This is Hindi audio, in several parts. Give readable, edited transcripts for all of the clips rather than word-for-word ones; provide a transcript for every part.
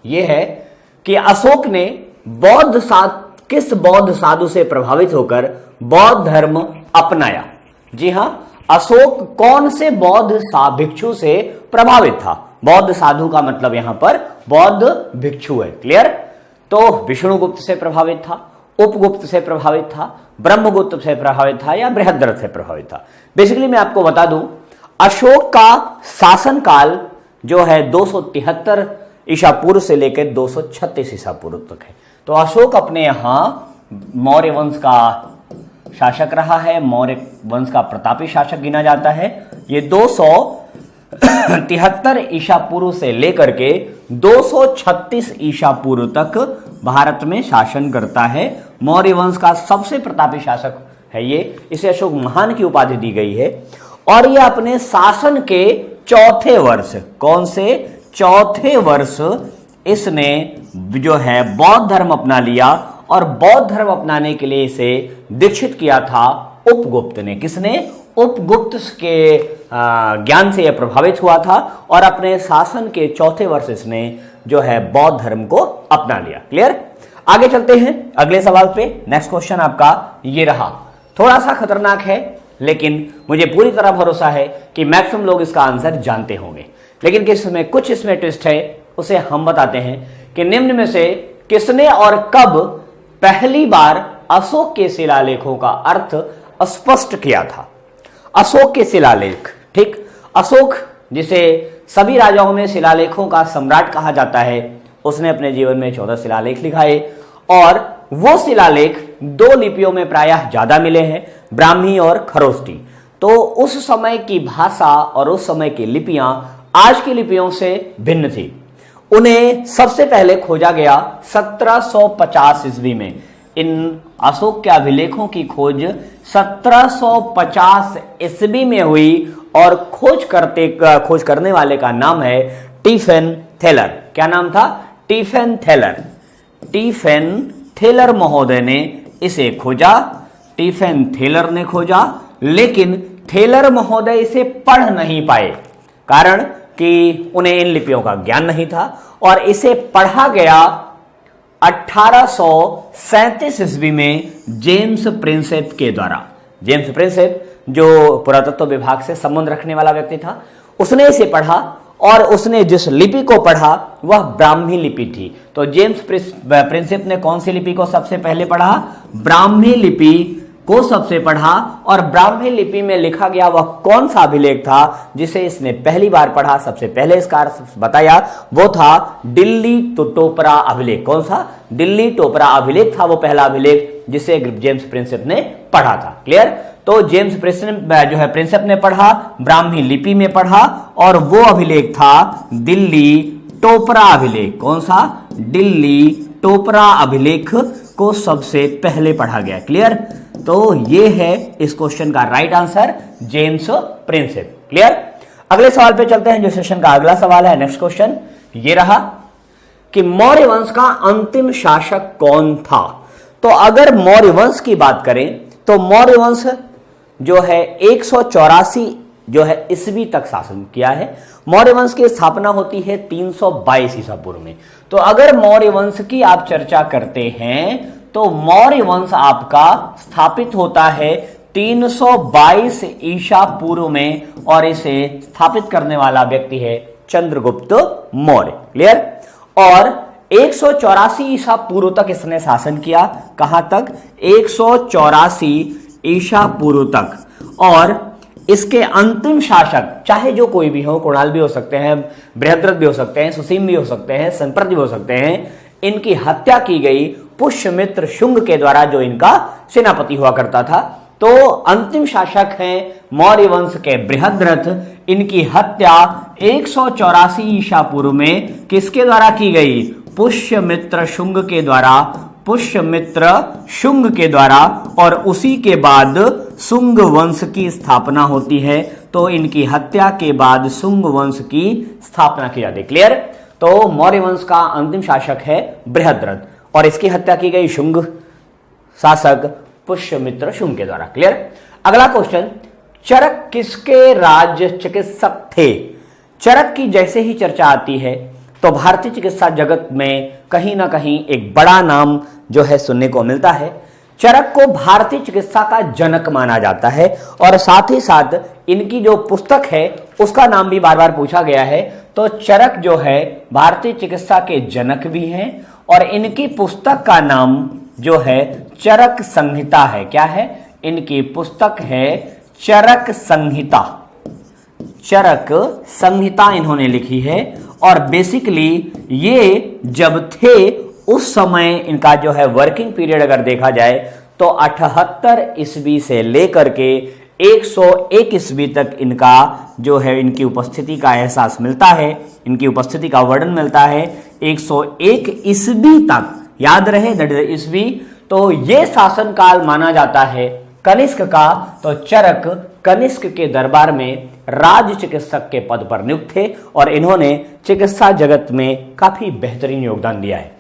यह है कि अशोक ने किस बौद्ध साधु से प्रभावित होकर बौद्ध धर्म अपनाया। जी हां, अशोक कौन से बौद्ध भिक्षु से प्रभावित था? बौद्ध साधु का मतलब यहां पर बौद्ध भिक्षु है। क्लियर? तो विष्णुगुप्त से प्रभावित था, उपगुप्त से प्रभावित था, ब्रह्मगुप्त से प्रभावित था या बृहद्रथ से प्रभावित था? बेसिकली मैं आपको बता दूं, अशोक का शासनकाल जो है 273 ईसा पूर्व से लेकर 236 ईसा पूर्व तक है। तो अशोक अपने यहां मौर्य वंश का शासक रहा है, मौर्य वंश का प्रतापी शासक गिना जाता है। ये 273 ईसा पूर्व से लेकर के 236 ईसा पूर्व तक भारत में शासन करता है। मौर्य वंश का सबसे प्रतापी शासक है ये। इसे अशोक महान की उपाधि दी गई है। और ये अपने शासन के चौथे वर्ष, कौन से चौथे वर्ष, इसने जो है बौद्ध धर्म अपना लिया। और बौद्ध धर्म अपनाने के लिए इसे दीक्षित किया था उपगुप्त ने। किसने? उपगुप्त के ज्ञान से यह प्रभावित हुआ था और अपने शासन के चौथे वर्ष इसने जो है बौद्ध धर्म को अपना लिया। क्लियर? आगे चलते हैं अगले सवाल पे। नेक्स्ट क्वेश्चन आपका ये रहा, थोड़ा सा खतरनाक है लेकिन मुझे पूरी तरह भरोसा है कि मैक्सिमम लोग इसका आंसर जानते होंगे। लेकिन कुछ इसमें ट्विस्ट है, उसे हम बताते हैं कि निम्न में से किसने और कब पहली बार अशोक के शिलालेखों का अर्थ स्पष्ट किया था? अशोक के शिलालेख, ठीक। अशोक, जिसे सभी राजाओं में शिलालेखों का सम्राट कहा जाता है, उसने अपने जीवन में 14 शिलालेख लिखाए और वो शिलालेख 2 लिपियों में प्रायः ज्यादा मिले हैं, ब्राह्मी और खरोष्टी। तो उस समय की भाषा और उस समय की लिपियां आज की लिपियों से भिन्न थी। उन्हें सबसे पहले खोजा गया 1750 ईस्वी में। इन अशोक के अभिलेखों की खोज 1750 ईस्वी में हुई और खोज करने वाले का नाम है टीफेन थेलर। क्या नाम था? टीफेन थेलर। टीफेन थेलर महोदय ने इसे खोजा। टीफेन थेलर ने खोजा, लेकिन थेलर महोदय इसे पढ़ नहीं पाए, कारण कि उन्हें इन लिपियों का ज्ञान नहीं था। और इसे पढ़ा गया 1837 ईस्वी में जेम्स प्रिंसेप के द्वारा। जेम्स प्रिंसेप जो पुरातत्व विभाग से संबंध रखने वाला व्यक्ति था, उसने इसे पढ़ा और उसने जिस लिपि को पढ़ा वह ब्राह्मी लिपि थी। तो जेम्स प्रिंसेप ने कौन सी लिपि को सबसे पहले पढ़ा? ब्राह्मी लिपि को सबसे पढ़ा। और ब्राह्मी लिपि में लिखा गया वह कौन सा अभिलेख था जिसे इसने पहली बार पढ़ा? सबसे पहले इसका बताया वो था दिल्ली टोपरा अभिलेख। कौन सा? दिल्ली टोपरा अभिलेख था वो पहला अभिलेख जिसे जेम्स प्रिंसेप ने पढ़ा था। क्लियर? तो जेम्स प्रिंसेप ने पढ़ा, ब्राह्मी लिपि में पढ़ा और वो अभिलेख था दिल्ली टोपरा अभिलेख। कौन सा? दिल्ली टोपरा अभिलेख को सबसे पहले पढ़ा गया। क्लियर? तो ये है इस क्वेश्चन का right answer, James Prinsep. Clear? अगले सवाल पे चलते हैं, जो सेशन का अगला सवाल है। नेक्स्ट क्वेश्चन ये रहा कि मौर्य वंश का अंतिम शासक कौन था? तो अगर मौर्य वंश की बात करें तो मौर्य वंश जो है 184 जो है ईस्वी तक शासन किया है। मौर्य वंश की स्थापना होती है 322 ईसा पूर्व में। तो अगर मौर्य वंश की आप चर्चा करते हैं तो मौर्य वंश आपका स्थापित होता है 322 ईसा पूर्व में और इसे स्थापित करने वाला व्यक्ति है चंद्रगुप्त मौर्य। क्लियर? और 184 ईसा पूर्व तक इसने शासन किया। कहां तक? 184 ईसा पूर्व तक। और इसके अंतिम शासक चाहे जो कोई भी हो, कुणाल भी हो सकते हैं, बृहद्रथ भी हो सकते हैं, सुसीम भी हो सकते हैं, संप्रत भी हो सकते हैं, इनकी हत्या की गई पुष्यमित्र शुंग के द्वारा, जो इनका सेनापति हुआ करता था। तो अंतिम शासक हैं मौर्य वंश के बृहद्रथ। इनकी हत्या 184 ईसा पूर्व में किसके द्वारा की गई? पुष्यमित्र शुंग के द्वारा। पुष्यमित्र शुंग के द्वारा। और उसी के बाद शुंग वंश की स्थापना होती है। तो इनकी हत्या के बाद शुंग वंश की स्थापना की जाती है। क्लियर? तो मौर्य वंश का अंतिम शासक है बृहद्रथ और इसकी हत्या की गई शुंग शासक पुष्यमित्र शुंग के द्वारा। क्लियर? अगला क्वेश्चन, चरक किसके राज्य चिकित्सक थे? चरक की जैसे ही चर्चा आती है तो भारतीय चिकित्सा जगत में कहीं ना कहीं एक बड़ा नाम जो है सुनने को मिलता है। चरक को भारतीय चिकित्सा का जनक माना जाता है और साथ ही साथ इनकी जो पुस्तक है उसका नाम भी बार बार पूछा गया है। तो चरक जो है भारतीय चिकित्सा के जनक भी हैं और इनकी पुस्तक का नाम जो है चरक संहिता है। क्या है? इनकी पुस्तक है चरक संहिता। चरक संहिता इन्होंने लिखी है और बेसिकली ये जब थे उस समय इनका जो है वर्किंग पीरियड अगर देखा जाए तो 78 ईस्वी से लेकर के 101 ईस्वी तक इनका जो है इनकी उपस्थिति का एहसास मिलता है, इनकी उपस्थिति का वर्णन मिलता है 101 ईस्वी तक। याद रहे दैट इज ईस्वी। तो ये शासन काल माना जाता है कनिष्क का। तो चरक कनिष्क के दरबार में राज चिकित्सक के पद पर नियुक्त थे और इन्होंने चिकित्सा जगत में काफी बेहतरीन योगदान दिया है।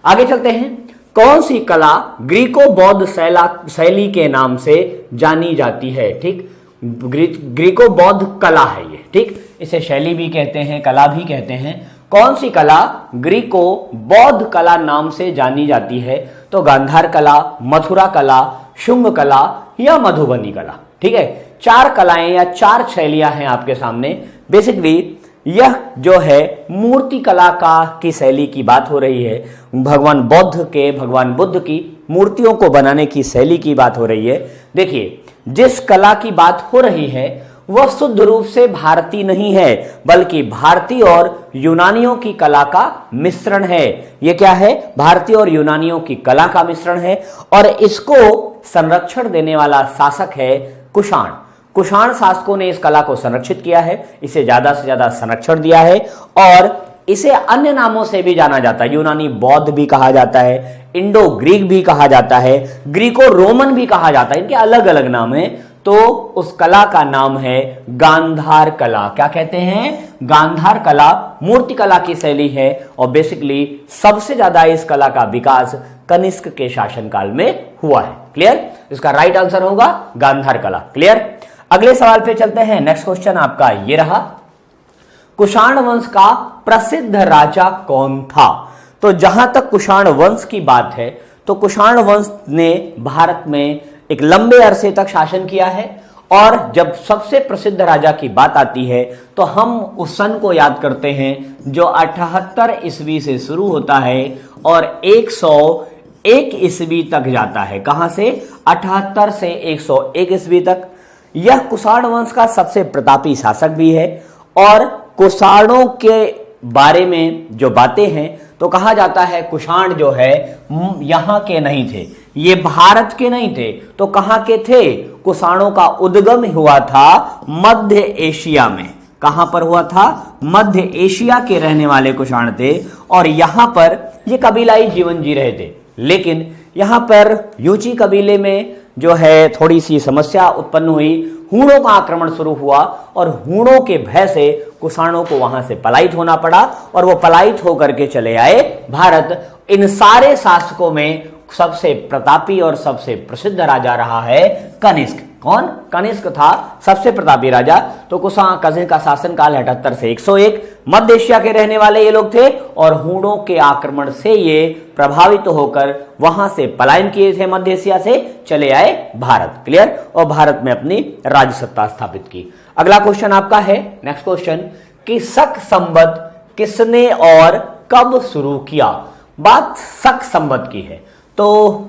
आगे चलते हैं। कौन सी कला ग्रीको बौद्ध शैली के नाम से जानी जाती है? ठीक, ग्रीको बौद्ध कला है ये। ठीक, इसे शैली भी कहते हैं, कला भी कहते हैं। कौन सी कला ग्रीको बौद्ध कला नाम से जानी जाती है? तो गांधार कला, मथुरा कला, शुंग कला या मधुबनी कला। ठीक है, 4 कलाएं या 4 शैलियां हैं आपके सामने। बेसिकली यह जो है मूर्ति कला की शैली की बात हो रही है। भगवान बुद्ध की मूर्तियों को बनाने की शैली की बात हो रही है। देखिए, जिस कला की बात हो रही है वह शुद्ध रूप से भारतीय नहीं है, बल्कि भारतीय और यूनानियों की कला का मिश्रण है। यह क्या है? भारतीय और यूनानियों की कला का मिश्रण है और इसको संरक्षण देने वाला शासक है कुषाण। कुषाण शासकों ने इस कला को संरक्षित किया है, इसे ज्यादा से ज्यादा संरक्षण दिया है और इसे अन्य नामों से भी जाना जाता है। यूनानी बौद्ध भी कहा जाता है, इंडो ग्रीक भी कहा जाता है, ग्रीको रोमन भी कहा जाता है। इनके अलग अलग नाम हैं। तो उस कला का नाम है गांधार कला। क्या कहते हैं? गांधार कला मूर्ति कला की शैली है और बेसिकली सबसे ज्यादा इस कला का विकास कनिष्क के शासनकाल में हुआ है। क्लियर? इसका राइट आंसर होगा गांधार कला। क्लियर? अगले सवाल पे चलते हैं। नेक्स्ट क्वेश्चन आपका ये रहा, कुषाण वंश का प्रसिद्ध राजा कौन था? तो जहां तक कुषाण वंश की बात है तो कुषाण वंश ने भारत में एक लंबे अरसे तक शासन किया है और जब सबसे प्रसिद्ध राजा की बात आती है तो हम उस सन को याद करते हैं जो 78 ईस्वी से शुरू होता है और 101 ईस्वी तक जाता है। कहां से? 78 से 101 ईस्वी तक। यह कुषाण वंश का सबसे प्रतापी शासक भी है और कुषाणों के बारे में जो बातें हैं तो कहा जाता है कुषाण जो है यहां के नहीं थे, ये भारत के नहीं थे। तो कहां के थे? कुषाणों का उद्गम हुआ था मध्य एशिया में। कहां पर हुआ था? मध्य एशिया के रहने वाले कुषाण थे और यहां पर ये कबीलाई जीवन जी रहे थे। लेकिन यहां पर यूची कबीले में जो है थोड़ी सी समस्या उत्पन्न हुई, हूणों का आक्रमण शुरू हुआ और हूणों के भय से कुषाणों को वहां से पलायित होना पड़ा और वो पलायित होकर के चले आए भारत। इन सारे शासकों में सबसे प्रतापी और सबसे प्रसिद्ध राजा रहा है कनिष्क। कौन? कनिष्क था सबसे प्रतापी राजा। तो कुषाण का शासन काल 78 से 101। मध्य एशिया के रहने वाले ये लोग थे और हूणों के आक्रमण से ये प्रभावित होकर वहां से पलायन किए थे, मध्य एशिया से चले आए भारत। क्लियर? और भारत में अपनी राज सत्ता स्थापित की। अगला क्वेश्चन आपका है, नेक्स्ट क्वेश्चन, कि शक संवत किसने और कब शुरू किया? बात शक संवत की है तो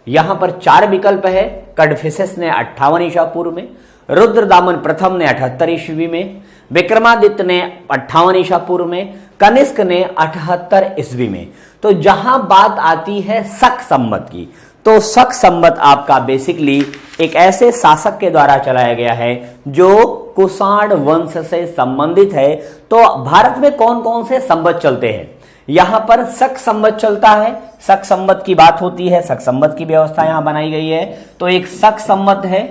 यहां पर 4 विकल्प है। कडफिसेस ने 58 ईसा पूर्व में, रुद्रदामन प्रथम ने 78 ईस्वी में, विक्रमादित्य ने 58 ईसा पूर्व में, कनिष्क ने 78 ईस्वी में। तो जहां बात आती है शक संवत की तो शक संवत आपका बेसिकली एक ऐसे शासक के द्वारा चलाया गया है जो कुषाण वंश से संबंधित है। तो भारत में कौन कौन से संवत चलते हैं? यहां पर शक संवत चलता है। शक संवत की बात होती है, शक संवत की व्यवस्था यहां बनाई गई है। तो एक शक संवत है,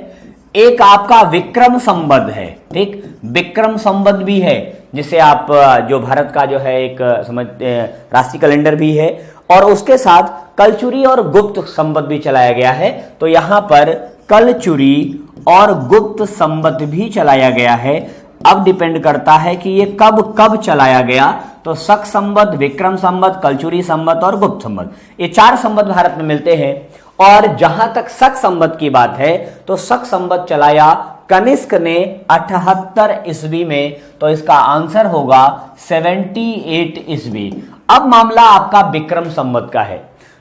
एक आपका विक्रम संवत है। ठीक, विक्रम संवत भी है जिसे आप जो भारत का जो है एक राष्ट्रीय कैलेंडर भी है और उसके साथ कलचुरी और गुप्त संवत भी चलाया गया है। तो यहां पर कलचुरी और गुप्त संवत भी चलाया गया है। अब डिपेंड करता है कि ये कब कब चलाया गया। तो शक संवत, विक्रम संवत, कलचुरी संवत और गुप्त संवत, ये 4 संवत भारत में मिलते हैं। और जहां तक शक संवत की बात है तो शक संवत चलाया कनिष्क ने 78 ईस्वी में, तो इसका आंसर होगा 78 ईस्वी। अब मामला आपका विक्रम संवत का है,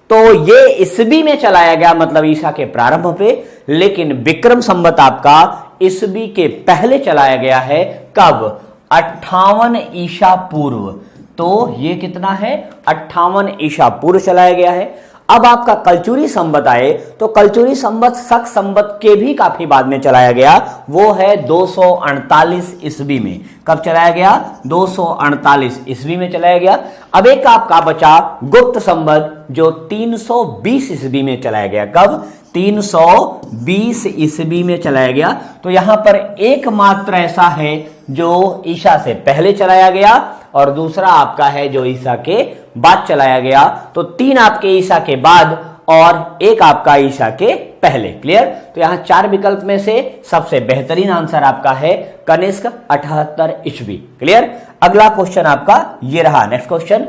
तो ये ईस्वी में चलाया गया, मतलब ईसा के प्रारंभ पे, लेकिन विक्रम संवत आपका ईस्वी के पहले चलाया गया है। कब? 58 ईसा पूर्व। तो ये कितना है? 58 ईसा पूर्व चलाया गया है। अब आपका कलचुरी संवत आए तो कलचुरी संवत शक संवत के भी काफी बाद में चलाया गया, वो है 248 ईस्वी में। कब चलाया गया? 248 ईस्वी में चलाया गया। अब एक आपका बचा गुप्त संवत, जो 320 ईस्वी में चलाया गया। कब? 320 ईस्वी में चलाया गया। तो यहां पर एकमात्र ऐसा है जो ईसा से पहले चलाया गया और दूसरा आपका है जो ईसा के बाद चलाया गया। तो 3 आपके ईसा के बाद और एक आपका ईसा के पहले। क्लियर? तो यहां 4 विकल्प में से सबसे बेहतरीन आंसर आपका है कनिष्क 78 ईस्वी। क्लियर? अगला क्वेश्चन आपका ये रहा। नेक्स्ट क्वेश्चन,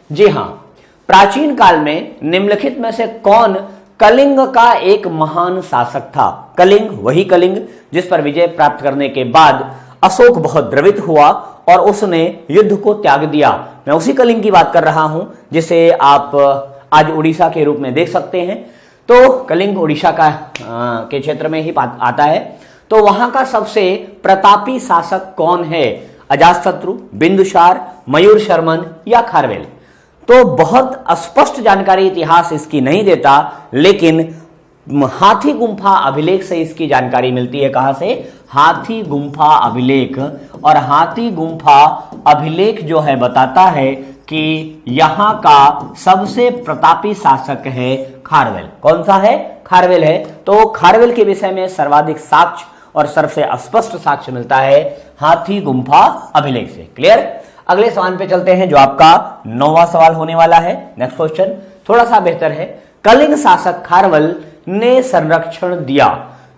जी हां, प्राचीन काल में निम्नलिखित में से कौन कलिंग का एक महान शासक था? कलिंग, वही कलिंग जिस पर विजय प्राप्त करने के बाद अशोक बहुत द्रवित हुआ और उसने युद्ध को त्याग दिया। मैं उसी कलिंग की बात कर रहा हूं जिसे आप आज उड़ीसा के रूप में देख सकते हैं। तो कलिंग उड़ीसा का के क्षेत्र में ही आता है। तो वहां का सबसे प्रतापी शासक कौन है? अजातशत्रु, बिंदुसार, मयूर शर्मन या खारवेल? तो बहुत स्पष्ट जानकारी इतिहास इसकी नहीं देता, लेकिन हाथी गुंफा अभिलेख से इसकी जानकारी मिलती है। कहां से? हाथी गुंफा अभिलेख। और हाथी गुंफा अभिलेख जो है बताता है कि यहां का सबसे प्रतापी शासक है खारवेल। कौन सा है? खारवेल है। तो खारवेल के विषय में सर्वाधिक साक्ष्य और सबसे स्पष्ट साक्ष्य मिलता है हाथी गुंफा अभिलेख से। क्लियर? अगले सवाल पे चलते हैं जो आपका 9वां सवाल होने वाला है। नेक्स्ट क्वेश्चन थोड़ा सा बेहतर है। कलिंग शासक खारवेल ने संरक्षण दिया।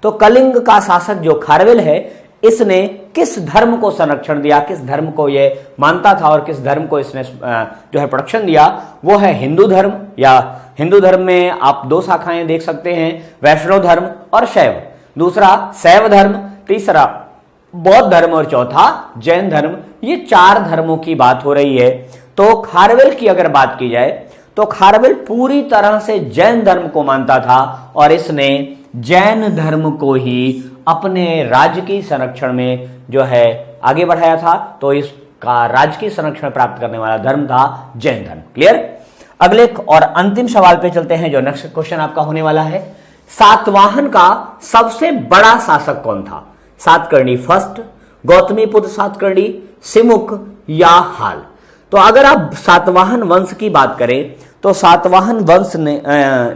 तो कलिंग का शासक जो खारवेल है, इसने किस धर्म को संरक्षण दिया, किस धर्म को यह मानता था और किस धर्म को इसने जो है प्रोटेक्शन दिया? वो है हिंदू धर्म, या हिंदू धर्म में आप 2 शाखाएं देख सकते हैं, वैष्णव धर्म और शैव। दूसरा शैव धर्म, तीसरा बौद्ध धर्म और चौथा जैन धर्म। ये 4 धर्मों की बात हो रही है। तो खारवेल की अगर बात की जाए तो खारवेल पूरी तरह से जैन धर्म को मानता था और इसने जैन धर्म को ही अपने राज्य की संरक्षण में जो है आगे बढ़ाया था। तो इसका राजकीय संरक्षण प्राप्त करने वाला धर्म था जैन धर्म। क्लियर? अगले और अंतिम सवाल पे चलते हैं जो नेक्स्ट क्वेश्चन आपका होने वाला है। सातवाहन का सबसे बड़ा शासक कौन था? सातकर्णी फर्स्ट, गौतमीपुत्र सातकर्णी, सिमुक या हाल? तो अगर आप सातवाहन वंश की बात करें तो सातवाहन वंश ने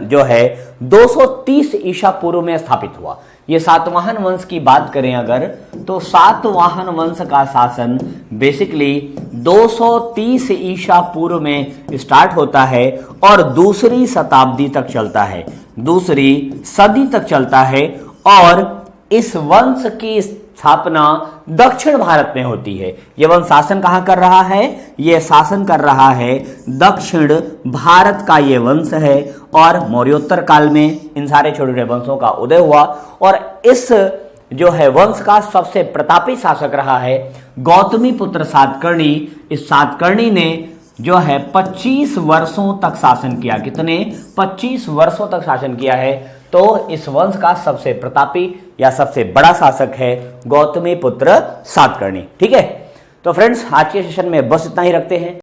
जो है 230 ईसा पूर्व में स्थापित हुआ। ये सातवाहन वंश की बात करें अगर, तो सातवाहन वंश का शासन बेसिकली 230 ईसा पूर्व में स्टार्ट होता है और दूसरी शताब्दी तक चलता है, दूसरी सदी तक चलता है। और इस वंश की स्थापना दक्षिण भारत में होती है। यह वंश शासन कहां कर रहा है? यह शासन कर रहा है दक्षिण भारत का यह वंश है। और मौर्योत्तर काल में इन सारे छोटे छोटे वंशों का उदय हुआ और इस जो है वंश का सबसे प्रतापी शासक रहा है गौतमीपुत्र सातकर्णी। इस सातकर्णी ने जो है 25 वर्षों तक शासन किया। कितने? 25 वर्षों तक शासन किया है। तो इस वंश का सबसे प्रतापी या सबसे बड़ा शासक है गौतमीपुत्र सातकर्णी। ठीक है, तो फ्रेंड्स आज के सेशन में बस इतना ही रखते हैं।